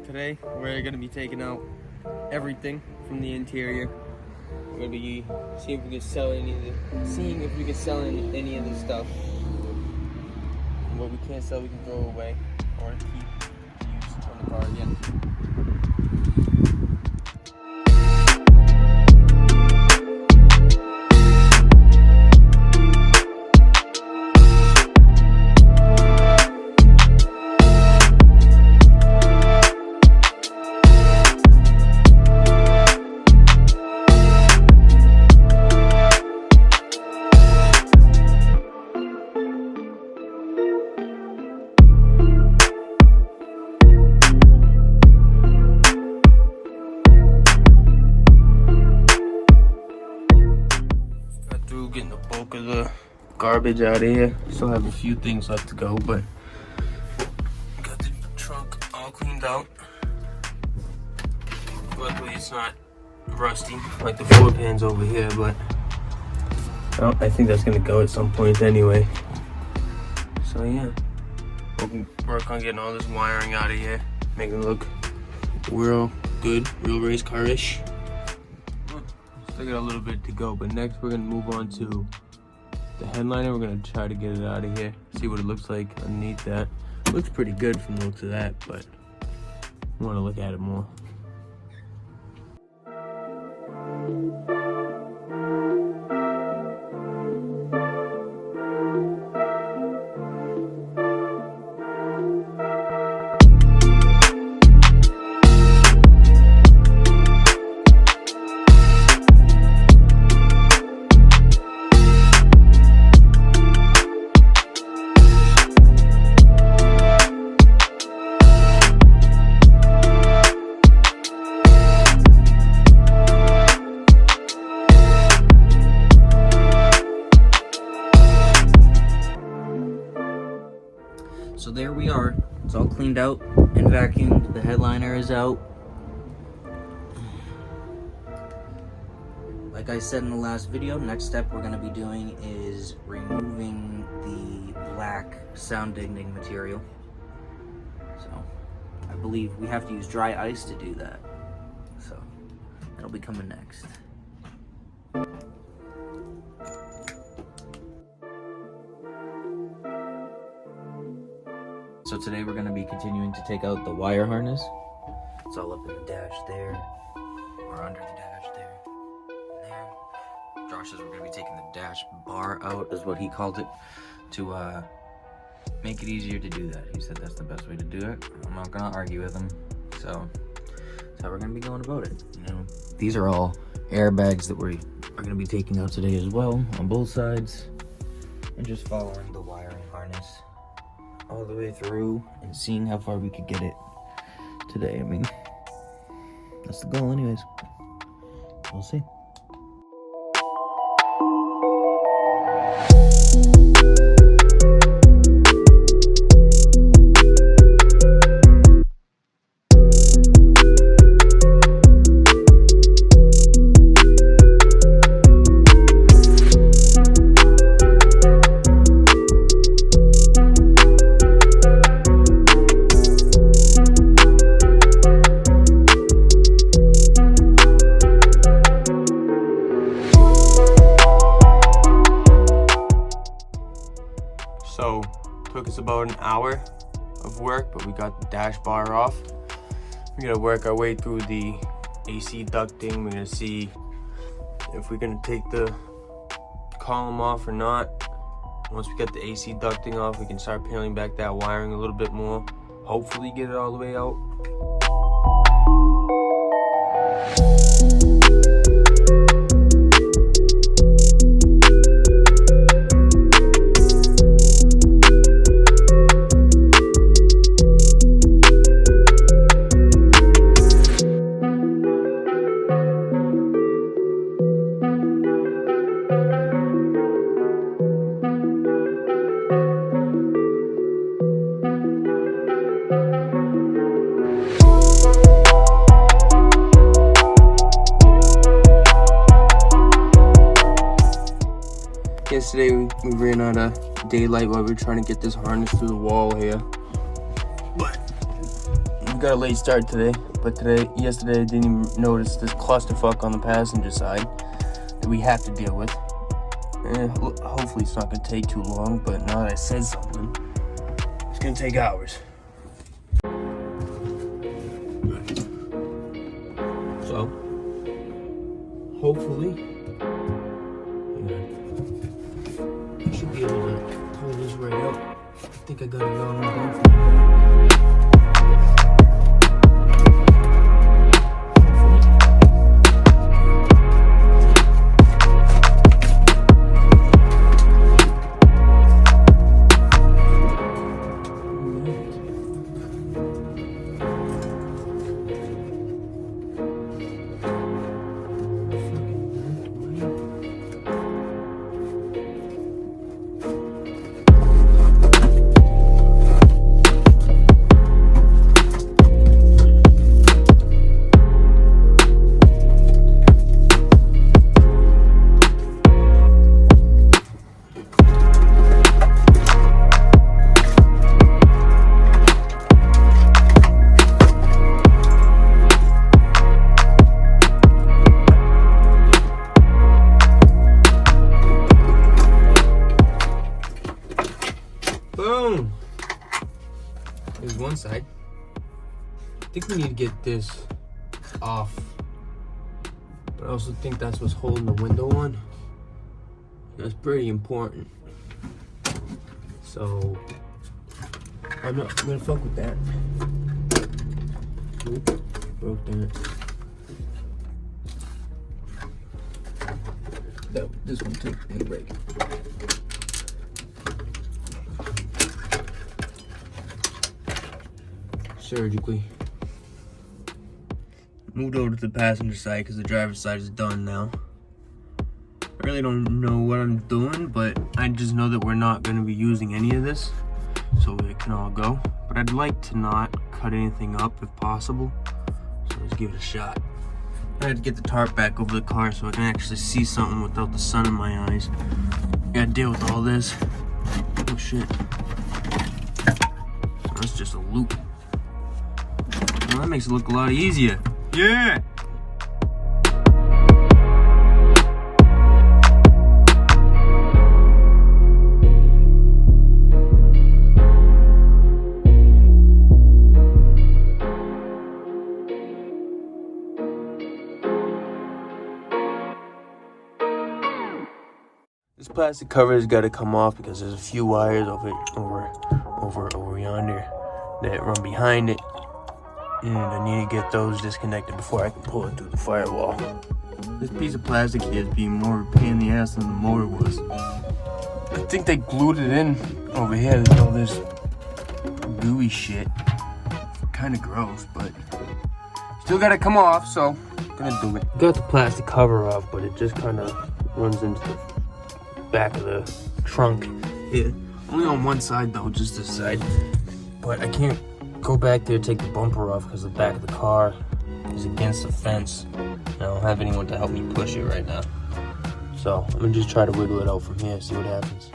Today we're gonna be taking out everything from the interior. We're gonna be seeing if we can sell any of the stuff. And what we can't sell, we can throw away or keep to use on the car again. Getting the bulk of the garbage out of here. Still have a few things left to go, but got the trunk all cleaned out. Luckily it's not rusty like the floor pans over here, but I think that's gonna go at some point anyway. So yeah, we can work on getting all this wiring out of here, making it look real good, real race car-ish. Still got a little bit to go, but next we're gonna move on to the headliner. We're gonna try to get it out of here, see what it looks like underneath that. Looks pretty good from the looks of that, but I want to look at it more. So there we are. It's all cleaned out and vacuumed. The headliner is out. Like I said in the last video, next step we're going to be doing is removing the black sound deadening material. So I believe we have to use dry ice to do that. So that'll be coming next. So today we're going to be continuing to take out the wire harness. It's all up in the dash there, or under the dash there, and there. Josh says we're going to be taking the dash bar out, is what he called it, to make it easier to do that. He said that's the best way to do it. I'm not going to argue with him, so that's how we're going to be going about it. You know, these are all airbags that we are going to be taking out today as well, on both sides, and just following the wiring harness all the way through and seeing how far we could get it today. I mean, that's the goal anyways. We'll see. So took us about an hour of work, but we got the dash bar off. We're gonna work our way through the AC ducting. We're gonna see if we're gonna take the column off or not. Once we get the AC ducting off, we can start peeling back that wiring a little bit more. Hopefully get it all the way out. Yesterday we ran out of daylight while we were trying to get this harness through the wall here. But we got a late start today, but yesterday I didn't even notice this clusterfuck on the passenger side that we have to deal with. Hopefully it's not gonna take too long, but now that I said something, it's gonna take hours. So, hopefully, I should be able to pull this right out. I think I got it all done for you. Boom! There's one side. I think we need to get this off. But I also think that's what's holding the window on. That's pretty important. So I'm gonna fuck with that. Oop, broke that. No, this one too. Need a break. Surgically. Moved over to the passenger side because the driver's side is done now. I really don't know what I'm doing, but I just know that we're not going to be using any of this, so it can all go. But I'd like to not cut anything up if possible, so let's give it a shot. I had to get the tarp back over the car so I can actually see something without the sun in my eyes. Gotta deal with all this. Oh shit. That's just a loop. Well, that makes it look a lot easier. Yeah! This plastic cover has got to come off because there's a few wires over yonder that run behind it. And I need to get those disconnected before I can pull it through the firewall. This piece of plastic here is being more of a pain in the ass than the motor was. I think they glued it in over here. There's all this gooey shit. Kind of gross, but still gotta come off, so I'm gonna do it. Got the plastic cover off, but it just kind of runs into the back of the trunk. Yeah, only on one side though, just this side. But I can't go back there, take the bumper off because the back of the car is against the fence. I don't have anyone to help me push it right now. So I'm gonna just try to wiggle it out from here, see what happens.